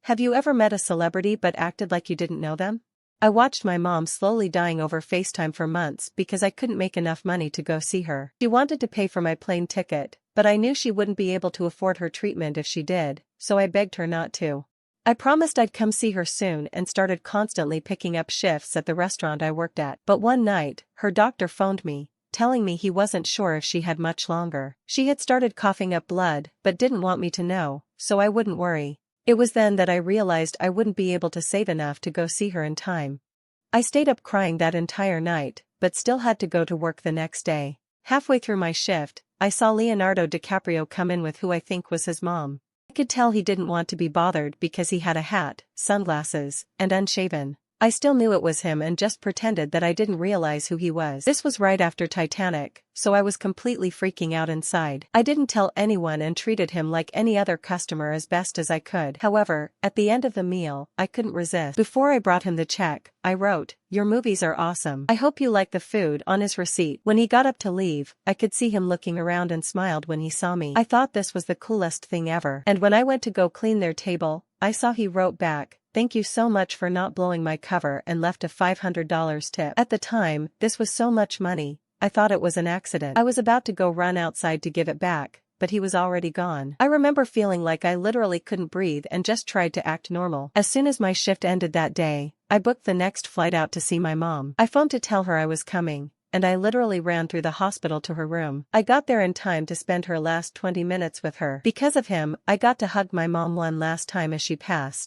Have you ever met a celebrity but acted like you didn't know them? I watched my mom slowly dying over FaceTime for months because I couldn't make enough money to go see her. She wanted to pay for my plane ticket, but I knew she wouldn't be able to afford her treatment if she did, so I begged her not to. I promised I'd come see her soon and started constantly picking up shifts at the restaurant I worked at. But one night, her doctor phoned me, telling me he wasn't sure if she had much longer. She had started coughing up blood but didn't want me to know, so I wouldn't worry. It was then that I realized I wouldn't be able to save enough to go see her in time. I stayed up crying that entire night, but still had to go to work the next day. Halfway through my shift, I saw Leonardo DiCaprio come in with who I think was his mom. I could tell he didn't want to be bothered because he had a hat, sunglasses, and unshaven. I still knew it was him and just pretended that I didn't realize who he was. This was right after Titanic, so I was completely freaking out inside. I didn't tell anyone and treated him like any other customer as best as I could. However, at the end of the meal, I couldn't resist. Before I brought him the check, I wrote, "Your movies are awesome. I hope you like the food," on his receipt. When he got up to leave, I could see him looking around and smiled when he saw me. I thought this was the coolest thing ever. And when I went to go clean their table, I saw he wrote back, "Thank you so much for not blowing my cover," and left a $500 tip. At the time, this was so much money, I thought it was an accident. I was about to go run outside to give it back, but he was already gone. I remember feeling like I literally couldn't breathe and just tried to act normal. As soon as my shift ended that day, I booked the next flight out to see my mom. I phoned to tell her I was coming, and I literally ran through the hospital to her room. I got there in time to spend her last 20 minutes with her. Because of him, I got to hug my mom one last time as she passed.